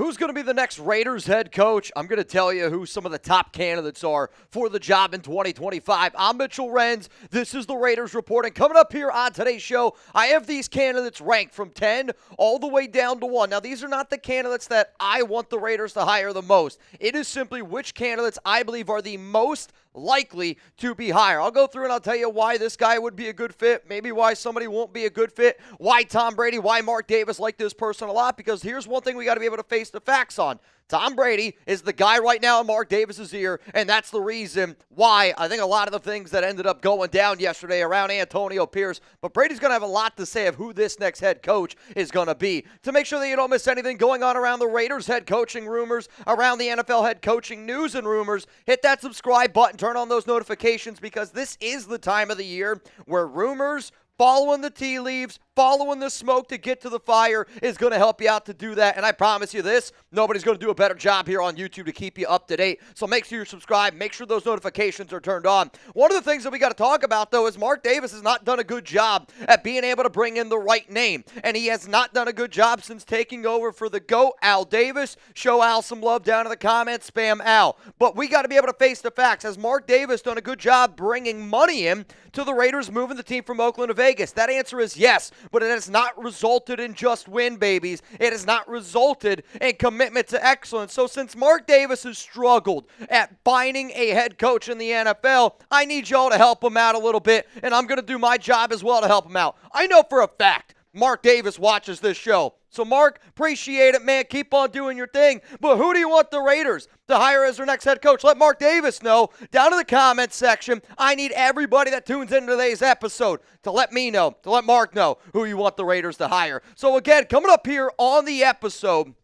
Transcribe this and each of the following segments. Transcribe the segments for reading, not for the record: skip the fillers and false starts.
Who's going to be the next Raiders head coach? I'm going to tell you who some of the top candidates are for the job in 2025. I'm Mitchell Renz. This is the Raiders Report. And coming up here on today's show, I have these candidates ranked from 10 all the way down to 1. Now, these are not the candidates that I want the Raiders to hire the most. It is simply which candidates I believe are the most likely to be hired. I'll go through and I'll tell you why this guy would be a good fit, maybe why somebody won't be a good fit, why Tom Brady, why Mark Davis like this person a lot, because here's one thing we got to be able to face the facts on. Tom Brady is the guy right now in Mark Davis's ear, and that's the reason why I think a lot of the things that ended up going down yesterday around Antonio Pierce, but Brady's going to have a lot to say of who this next head coach is going to be. To make sure that you don't miss anything going on around the Raiders head coaching rumors, around the NFL head coaching news and rumors, hit that subscribe button, turn on those notifications, because this is the time of the year where rumors, following the tea leaves, following the smoke to get to the fire is going to help you out to do that. And I promise you this, nobody's going to do a better job here on YouTube to keep you up to date. So make sure you're subscribed. Make sure those notifications are turned on. One of the things that we got to talk about, though, is Mark Davis has not done a good job at being able to bring in the right name. And he has not done a good job since taking over for the GOAT, Al Davis. Show Al some love down in the comments. Spam Al. But we got to be able to face the facts. Has Mark Davis done a good job bringing money in to the Raiders, moving the team from Oakland to Vegas? That answer is yes, but it has not resulted in just win, babies. It has not resulted in commitment to excellence. So since Mark Davis has struggled at finding a head coach in the NFL, I need y'all to help him out a little bit, and I'm going to do my job as well to help him out. I know for a fact Mark Davis watches this show. So, Mark, appreciate it, man. Keep on doing your thing. But who do you want the Raiders to hire as their next head coach? Let Mark Davis know down in the comments section. I need everybody that tunes into today's episode to let me know, to let Mark know who you want the Raiders to hire. So, again, coming up here on the episode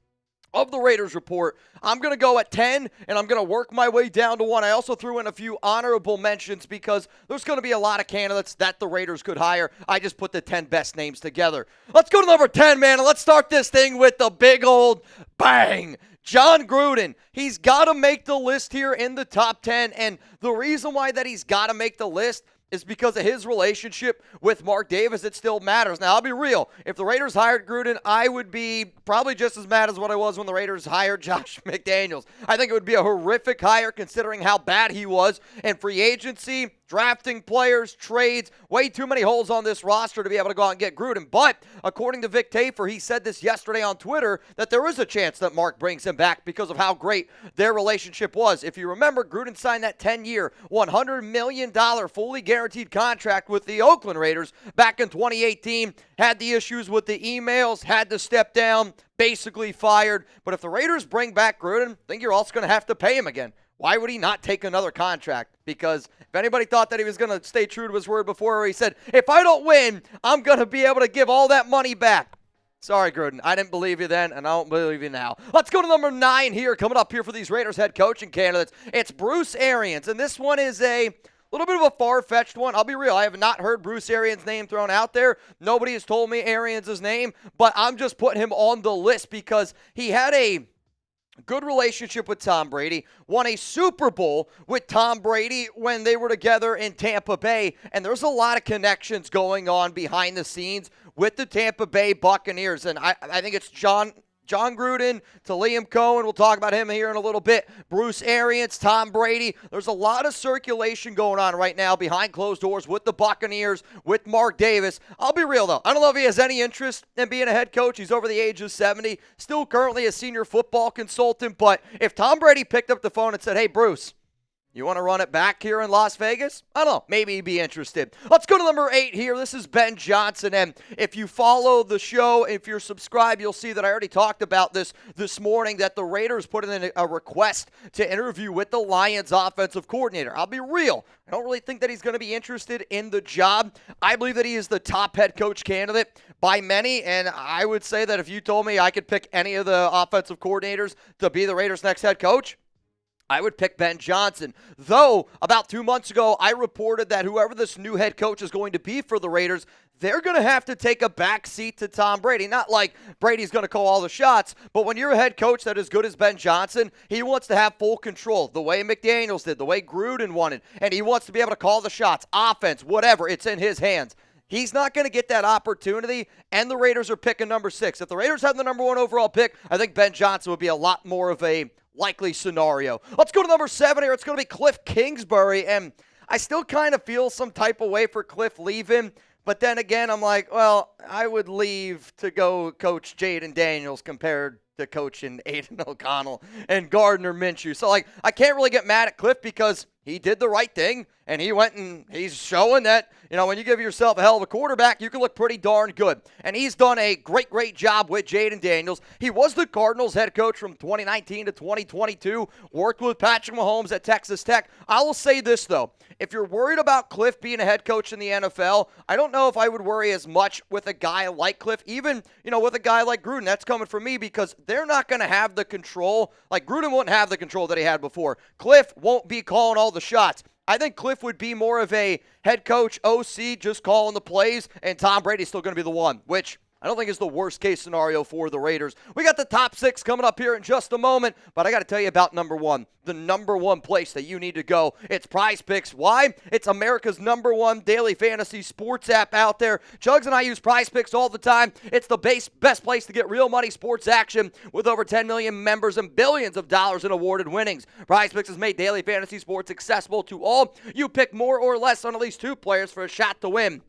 of the Raiders Report, I'm going to go at 10, and I'm going to work my way down to 1. I also threw in a few honorable mentions because there's going to be a lot of candidates that the Raiders could hire. I just put the 10 best names together. Let's go to number 10, man, and let's start this thing with the big old bang. Jon Gruden, he's got to make the list here in the top 10, and the reason why that he's got to make the list is because of his relationship with Mark Davis. It still matters. Now, I'll be real. If the Raiders hired Gruden, I would be probably just as mad as what I was when the Raiders hired Josh McDaniels. I think it would be a horrific hire considering how bad he was in free agency, drafting players, trades, way too many holes on this roster to be able to go out and get Gruden. But according to Vic Tafur, he said this yesterday on Twitter that there is a chance that Mark brings him back because of how great their relationship was. If you remember, Gruden signed that 10-year, $100 million fully guaranteed contract with the Oakland Raiders back in 2018, had the issues with the emails, had to step down, basically fired. But if the Raiders bring back Gruden, I think you're also going to have to pay him again. Why would he not take another contract? Because if anybody thought that he was going to stay true to his word before, where he said, if I don't win, I'm going to be able to give all that money back. Sorry, Gruden. I didn't believe you then, and I don't believe you now. Let's go to number 9 here. Coming up here for these Raiders head coaching candidates, it's Bruce Arians. And this one is a little bit of a far-fetched one. I'll be real. I have not heard Bruce Arians' name thrown out there. Nobody has told me Arians' name, but I'm just putting him on the list because he had a good relationship with Tom Brady, won a Super Bowl with Tom Brady when they were together in Tampa Bay, and there's a lot of connections going on behind the scenes with the Tampa Bay Buccaneers, and I think it's Jon Gruden to Liam Coen. We'll talk about him here in a little bit. Bruce Arians, Tom Brady. There's a lot of circulation going on right now behind closed doors with the Buccaneers, with Mark Davis. I'll be real, though. I don't know if he has any interest in being a head coach. He's over the age of 70, still currently a senior football consultant. But if Tom Brady picked up the phone and said, hey, Bruce, you want to run it back here in Las Vegas? I don't know. Maybe he'd be interested. Let's go to number 8 here. This is Ben Johnson. And if you follow the show, if you're subscribed, you'll see that I already talked about this morning, that the Raiders put in a request to interview with the Lions offensive coordinator. I'll be real. I don't really think that he's going to be interested in the job. I believe that he is the top head coach candidate by many. And I would say that if you told me I could pick any of the offensive coordinators to be the Raiders' next head coach, I would pick Ben Johnson. Though, about 2 months ago, I reported that whoever this new head coach is going to be for the Raiders, they're going to have to take a back seat to Tom Brady. Not like Brady's going to call all the shots, but when you're a head coach that is good as Ben Johnson, he wants to have full control, the way McDaniels did, the way Gruden wanted, and he wants to be able to call the shots, offense, whatever, it's in his hands. He's not going to get that opportunity, and the Raiders are picking number 6. If the Raiders have the number 1 overall pick, I think Ben Johnson would be a lot more of a likely scenario. Let's go to number 7 here. It's going to be Kliff Kingsbury, and I still kind of feel some type of way for Kliff leaving, but then again, I'm like, well, I would leave to go coach Jaden Daniels compared to coaching Aiden O'Connell and Gardner Minshew. So, I can't really get mad at Kliff because he did the right thing, and he went and he's showing that, when you give yourself a hell of a quarterback, you can look pretty darn good. And he's done a great job with Jaden Daniels. He was the Cardinals head coach from 2019 to 2022, worked with Patrick Mahomes at Texas Tech. I will say this, though. If you're worried about Kliff being a head coach in the NFL, I don't know if I would worry as much with a guy like Kliff, even, with a guy like Gruden. That's coming from me because they're not going to have the control. Like, Gruden wouldn't have the control that he had before. Kliff won't be calling all the shots. I think Kliff would be more of a head coach, OC, just calling the plays, and Tom Brady's still going to be the one, which I don't think is the worst-case scenario for the Raiders. We got the top 6 coming up here in just a moment, but I got to tell you about number 1, the number 1 place that you need to go. It's Prize Picks. Why? It's America's number 1 daily fantasy sports app out there. Chugs and I use Prize Picks all the time. It's the best place to get real money sports action with over 10 million members and billions of dollars in awarded winnings. Prize Picks has made daily fantasy sports accessible to all. You pick more or less on at least 2 players for a shot to win.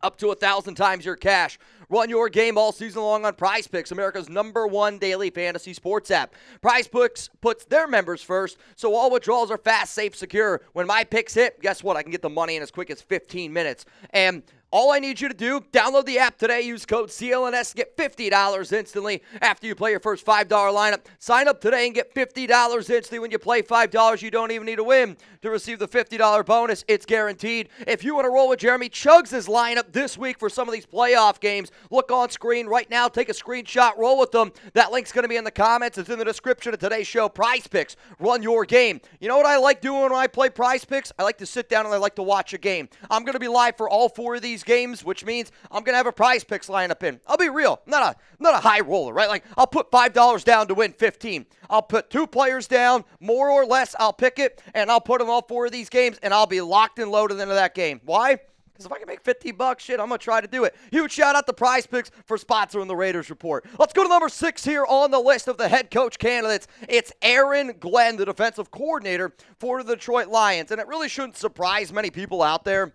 Up to 1,000 times your cash. Run your game all season long on Prize Picks, America's number 1 daily fantasy sports app. Prize Picks puts their members first, so all withdrawals are fast, safe, secure. When my picks hit, guess what? I can get the money in as quick as 15 minutes. And all I need you to do, download the app today, use code CLNS to get $50 instantly after you play your first $5 lineup. Sign up today and get $50 instantly when you play $5. You don't even need to win to receive the $50 bonus. It's guaranteed. If you want to roll with Jeremy Chugs' lineup this week for some of these playoff games, look on screen right now, take a screenshot, roll with them. That link's going to be in the comments. It's in the description of today's show. Prize Picks, run your game. You know what I like doing when I play Prize Picks? I like to sit down and I like to watch a game. I'm going to be live for all 4 of these games, which means I'm going to have a Prize Picks lineup in. I'll be real. I'm not a high roller, right? Like, I'll put $5 down to win 15. I'll put 2 players down, more or less, I'll pick it, and I'll put them all 4 of these games, and I'll be locked and loaded into that game. Why? Because if I can make $50, shit, I'm going to try to do it. Huge shout out to Prize Picks for sponsoring the Raiders Report. Let's go to number 6 here on the list of the head coach candidates. It's Aaron Glenn, the defensive coordinator for the Detroit Lions, and it really shouldn't surprise many people out there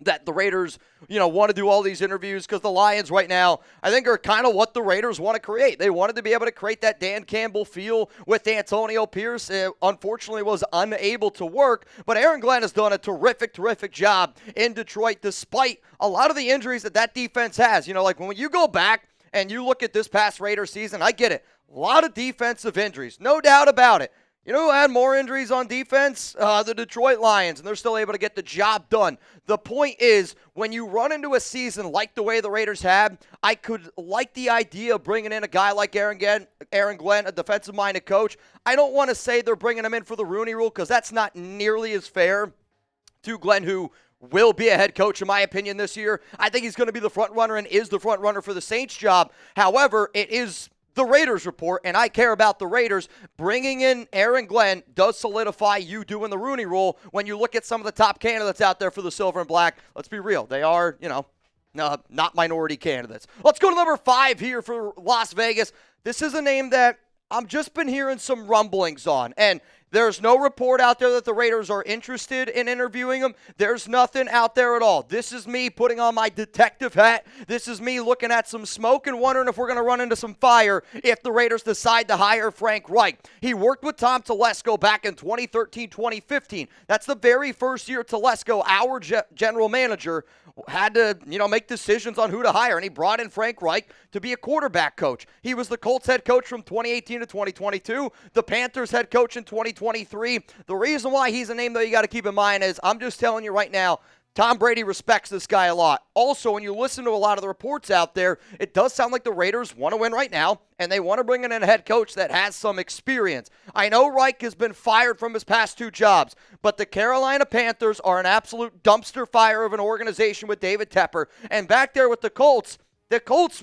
that the Raiders, want to do all these interviews because the Lions right now, I think, are kind of what the Raiders want to create. They wanted to be able to create that Dan Campbell feel with Antonio Pierce. It unfortunately was unable to work, but Aaron Glenn has done a terrific job in Detroit despite a lot of the injuries that defense has. Like when you go back and you look at this past Raiders season, I get it. A lot of defensive injuries, no doubt about it. You know who had more injuries on defense? The Detroit Lions, and they're still able to get the job done. The point is, when you run into a season like the way the Raiders had, I could like the idea of bringing in a guy like Aaron Glenn, a defensive-minded coach. I don't want to say they're bringing him in for the Rooney Rule because that's not nearly as fair to Glenn, who will be a head coach, in my opinion, this year. I think he's going to be the front runner and is the front runner for the Saints job. However, it is the Raiders Report, and I care about the Raiders. Bringing in Aaron Glenn does solidify you doing the Rooney Rule when you look at some of the top candidates out there for the Silver and Black. Let's be real. They are, not minority candidates. Let's go to number 5 here for Las Vegas. This is a name that I've just been hearing some rumblings on, and there's no report out there that the Raiders are interested in interviewing him. There's nothing out there at all. This is me putting on my detective hat. This is me looking at some smoke and wondering if we're going to run into some fire if the Raiders decide to hire Frank Reich. He worked with Tom Telesco back in 2013, 2015. That's the very first year Telesco, our general manager, had to, make decisions on who to hire, and he brought in Frank Reich to be a quarterback coach. He was the Colts head coach from 2018 to 2022, the Panthers head coach in 2023. The reason why he's a name that you got to keep in mind is, I'm just telling you right now, Tom Brady respects this guy a lot. Also, when you listen to a lot of the reports out there, it does sound like the Raiders want to win right now, and they want to bring in a head coach that has some experience. I know Reich has been fired from his past 2 jobs, but the Carolina Panthers are an absolute dumpster fire of an organization with David Tepper. And back there with the Colts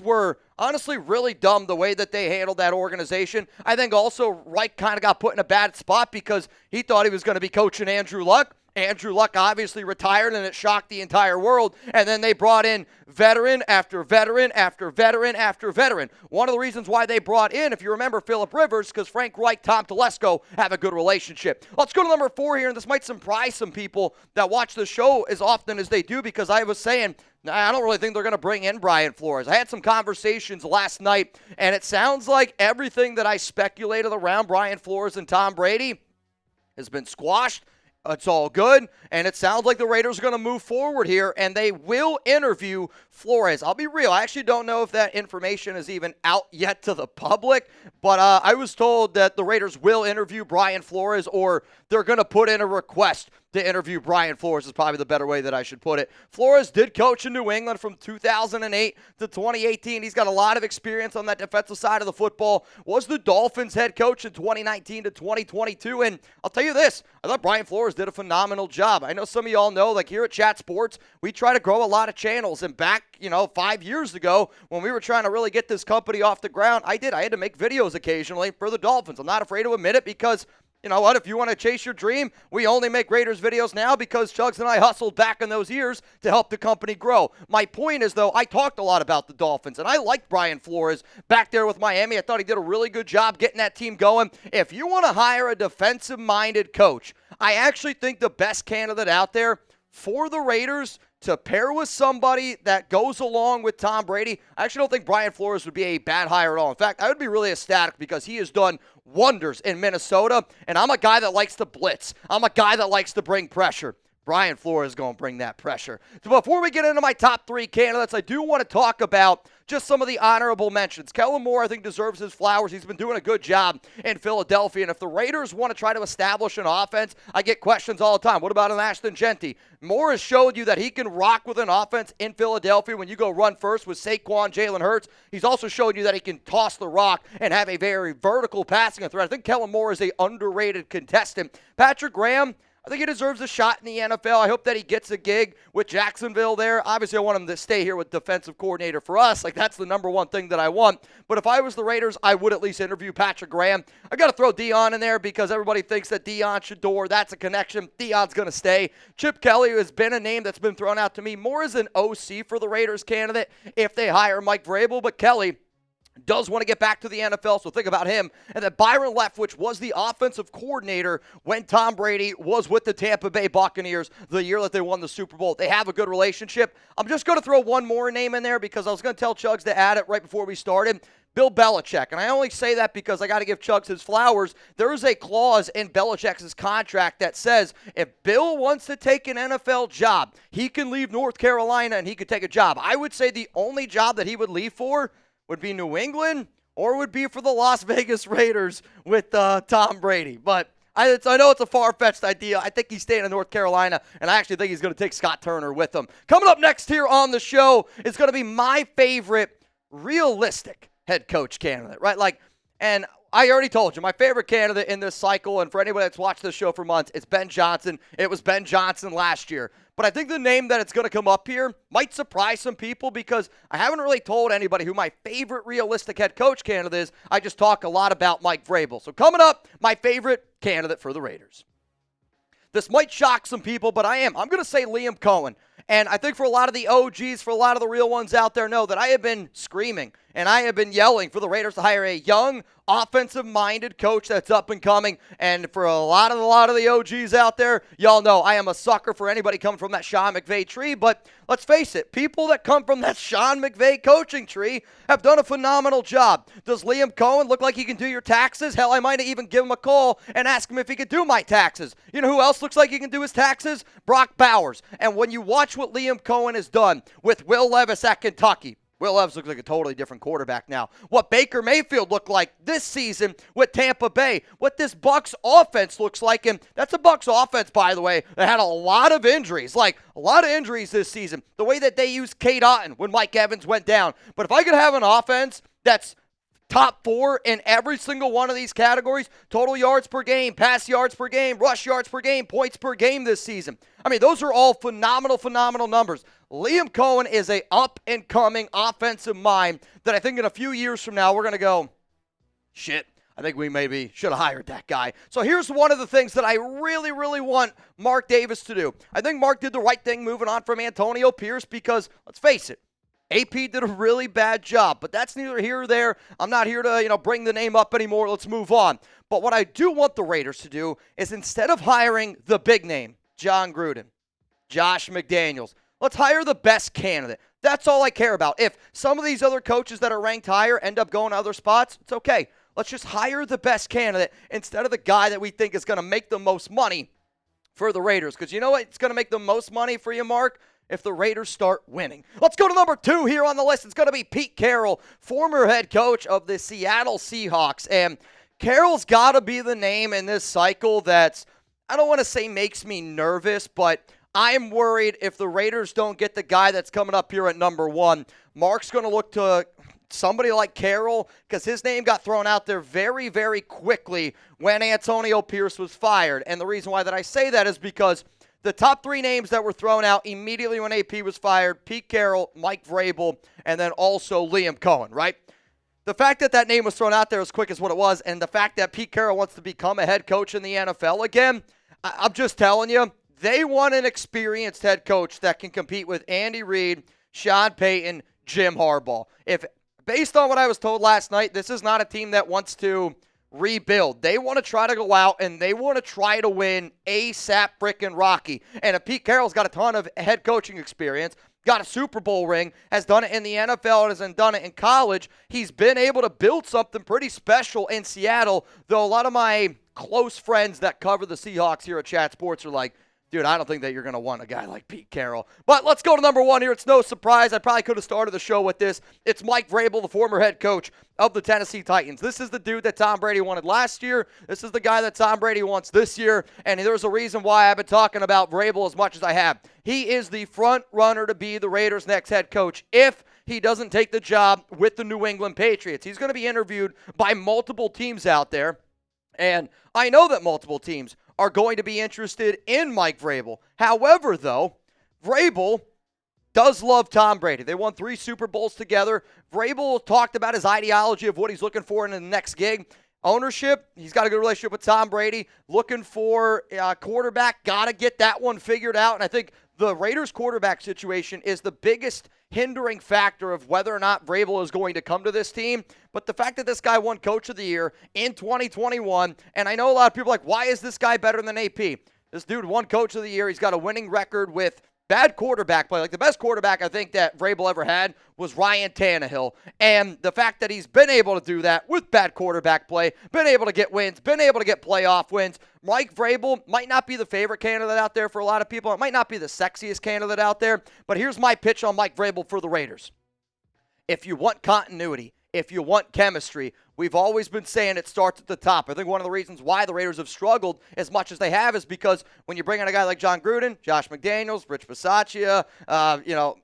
were honestly really dumb the way that they handled that organization. I think also Reich kind of got put in a bad spot because he thought he was going to be coaching Andrew Luck. Andrew Luck obviously retired, and it shocked the entire world. And then they brought in veteran after veteran after veteran after veteran. One of the reasons why they brought in, if you remember, Phillip Rivers, because Frank Reich, Tom Telesco have a good relationship. Let's go to number 4 here, and this might surprise some people that watch the show as often as they do, because I was saying, I don't really think they're going to bring in Brian Flores. I had some conversations last night, and it sounds like everything that I speculated around Brian Flores and Tom Brady has been squashed. It's all good, and it sounds like the Raiders are going to move forward here, and they will interview Flores. I'll be real. I actually don't know if that information is even out yet to the public, but I was told that the Raiders will interview Brian Flores, or they're going to put in a request to interview Brian Flores is probably the better way that I should put it. Flores did coach in New England from 2008 to 2018. He's got a lot of experience on that defensive side of the football. Was the Dolphins head coach in 2019 to 2022. And I'll tell you this, I thought Brian Flores did a phenomenal job. I know some of y'all know, like here at Chat Sports, we try to grow a lot of channels. And back, 5 years ago when we were trying to really get this company off the ground, I had to make videos occasionally for the Dolphins. I'm not afraid to admit it because you know what? If you want to chase your dream, we only make Raiders videos now because Chugs and I hustled back in those years to help the company grow. My point is, though, I talked a lot about the Dolphins, and I liked Brian Flores back there with Miami. I thought he did a really good job getting that team going. If you want to hire a defensive-minded coach, I actually think the best candidate out there for the Raiders to pair with somebody that goes along with Tom Brady, I actually don't think Brian Flores would be a bad hire at all. In fact, I would be really ecstatic because he has done wonders in Minnesota, and I'm a guy that likes to blitz. I'm a guy that likes to bring pressure. Brian Flores is going to bring that pressure. So before we get into my top 3 candidates, I do want to talk about just some of the honorable mentions. Kellen Moore, I think, deserves his flowers. He's been doing a good job in Philadelphia. And if the Raiders want to try to establish an offense, I get questions all the time. What about an Ashton Genty? Moore has showed you that he can rock with an offense in Philadelphia when you go run first with Saquon, Jalen Hurts. He's also showed you that he can toss the rock and have a very vertical passing threat. I think Kellen Moore is an underrated contestant. Patrick Graham, I think he deserves a shot in the NFL. I hope that he gets a gig with Jacksonville there. Obviously, I want him to stay here with defensive coordinator for us. Like, that's the number one thing that I want. But if I was the Raiders, I would at least interview Patrick Graham. I got to throw Dion in there because everybody thinks that Dion Shador, that's a connection. Dion's going to stay. Chip Kelly has been a name that's been thrown out to me more as an OC for the Raiders candidate if they hire Mike Vrabel. But Kelly does want to get back to the NFL, so think about him. And then Byron Leftwich was the offensive coordinator when Tom Brady was with the Tampa Bay Buccaneers the year that they won the Super Bowl. They have a good relationship. I'm just going to throw one more name in there because I was going to tell Chugs to add it right before we started. Bill Belichick. And I only say that because I got to give Chugs his flowers. There is a clause in Belichick's contract that says if Bill wants to take an NFL job, he can leave North Carolina and he could take a job. I would say the only job that he would leave for would be New England or would be for the Las Vegas Raiders with Tom Brady. But I know it's a far-fetched idea. I think he's staying in North Carolina, and I actually think he's going to take Scott Turner with him. Coming up next here on the show is going to be my favorite realistic head coach candidate, right? And I already told you, my favorite candidate in this cycle, and for anybody that's watched this show for months, it's Ben Johnson. It was Ben Johnson last year. But I think the name that it's going to come up here might surprise some people because I haven't really told anybody who my favorite realistic head coach candidate is. I just talk a lot about Mike Vrabel. So coming up, my favorite candidate for the Raiders. This might shock some people, but I'm going to say Liam Coen. And I think for a lot of the OGs, for a lot of the real ones out there know that I have been screaming and I have been yelling for the Raiders to hire a young, offensive-minded coach that's up and coming. And for a lot of the OGs out there, y'all know I am a sucker for anybody coming from that Sean McVay tree. But let's face it, people that come from that Sean McVay coaching tree have done a phenomenal job. Does Liam Coen look like he can do your taxes? Hell, I might even give him a call and ask him if he could do my taxes. You know who else looks like he can do his taxes? Brock Bowers. And when you watch what Liam Coen has done with Will Levis at Kentucky, Will Levis looks like a totally different quarterback now. What Baker Mayfield looked like this season with Tampa Bay, what this Bucs offense looks like, and that's a Bucs offense, by the way, that had a lot of injuries, this season. The way that they used Kate Otten when Mike Evans went down. But if I could have an offense that's top 4 in every single one of these categories, total yards per game, pass yards per game, rush yards per game, points per game this season. I mean, those are all phenomenal numbers. Liam Coen is a up-and-coming offensive mind that I think in a few years from now we're going to go, shit, I think we maybe should have hired that guy. So here's one of the things that I really, really want Mark Davis to do. I think Mark did the right thing moving on from Antonio Pierce because, let's face it, AP did a really bad job, but that's neither here or there. I'm not here to, bring the name up anymore. Let's move on. But what I do want the Raiders to do is instead of hiring the big name, Jon Gruden, Josh McDaniels, let's hire the best candidate. That's all I care about. If some of these other coaches that are ranked higher end up going to other spots, it's okay. Let's just hire the best candidate instead of the guy that we think is going to make the most money for the Raiders. Because you know what? It's going to make the most money for you, Mark, if the Raiders start winning. Let's go to number 2 here on the list. It's going to be Pete Carroll, former head coach of the Seattle Seahawks. And Carroll's got to be the name in this cycle that's, I don't want to say makes me nervous, but I'm worried if the Raiders don't get the guy that's coming up here at number 1. Mark's going to look to somebody like Carroll because his name got thrown out there very, very quickly when Antonio Pierce was fired. And the reason why that I say that is because the top 3 names that were thrown out immediately when AP was fired, Pete Carroll, Mike Vrabel, and then also Liam Coen, right? The fact that that name was thrown out there as quick as what it was, and the fact that Pete Carroll wants to become a head coach in the NFL again, I'm just telling you, they want an experienced head coach that can compete with Andy Reid, Sean Payton, Jim Harbaugh. If based on what I was told last night, this is not a team that wants to rebuild. They want to try to go out and they want to try to win ASAP frickin' Rocky. And if Pete Carroll's got a ton of head coaching experience, got a Super Bowl ring, has done it in the NFL, and has done it in college, he's been able to build something pretty special in Seattle, though a lot of my close friends that cover the Seahawks here at Chat Sports are like, dude, I don't think that you're going to want a guy like Pete Carroll. But let's go to number 1 here. It's no surprise. I probably could have started the show with this. It's Mike Vrabel, the former head coach of the Tennessee Titans. This is the dude that Tom Brady wanted last year. This is the guy that Tom Brady wants this year. And there's a reason why I've been talking about Vrabel as much as I have. He is the front runner to be the Raiders' next head coach if he doesn't take the job with the New England Patriots. He's going to be interviewed by multiple teams out there. And I know that multiple teams are going to be interested in Mike Vrabel. However, though, Vrabel does love Tom Brady. They won 3 Super Bowls together. Vrabel talked about his ideology of what he's looking for in the next gig. Ownership, he's got a good relationship with Tom Brady. Looking for a quarterback, got to get that one figured out. And I think the Raiders quarterback situation is the biggest hindering factor of whether or not Vrabel is going to come to this team. But the fact that this guy won Coach of the Year in 2021, and I know a lot of people are like, why is this guy better than AP? This dude won Coach of the Year. He's got a winning record with bad quarterback play. Like the best quarterback I think that Vrabel ever had was Ryan Tannehill. And the fact that he's been able to do that with bad quarterback play, been able to get wins, been able to get playoff wins. Mike Vrabel might not be the favorite candidate out there for a lot of people. It might not be the sexiest candidate out there. But here's my pitch on Mike Vrabel for the Raiders. If you want continuity, if you want chemistry, we've always been saying it starts at the top. I think one of the reasons why the Raiders have struggled as much as they have is because when you bring in a guy like Jon Gruden, Josh McDaniels, Rich Bisaccia,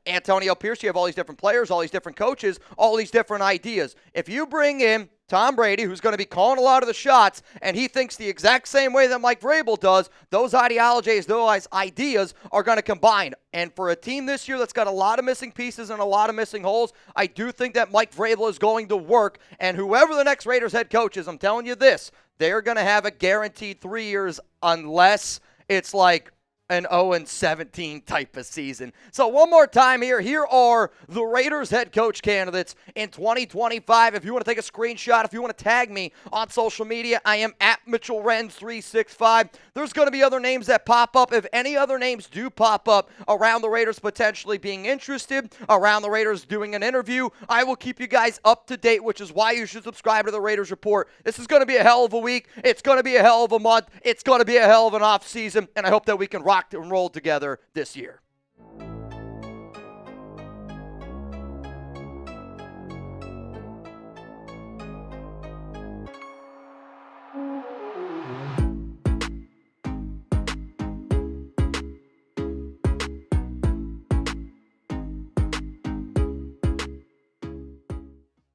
Antonio Pierce, you have all these different players, all these different coaches, all these different ideas. If you bring in Tom Brady, who's going to be calling a lot of the shots, and he thinks the exact same way that Mike Vrabel does, those ideologies, those ideas are going to combine. And for a team this year that's got a lot of missing pieces and a lot of missing holes, I do think that Mike Vrabel is going to work. And whoever the next Raiders head coach is, I'm telling you this, they're going to have a guaranteed 3 years unless it's like an 0-17 type of season. So one more time here are the Raiders head coach candidates in 2025. If you want to take a screenshot, if you want to tag me on social media, I am at Mitchell Renz 365. There's going to be other names that pop up. If any other names do pop up around the Raiders potentially being interested, around the Raiders doing an interview, I will keep you guys up to date, which is why you should subscribe to the Raiders Report. This is going to be a hell of a week. It's going to be a hell of a month. It's going to be a hell of an off season, and I hope that we can rock and roll together this year.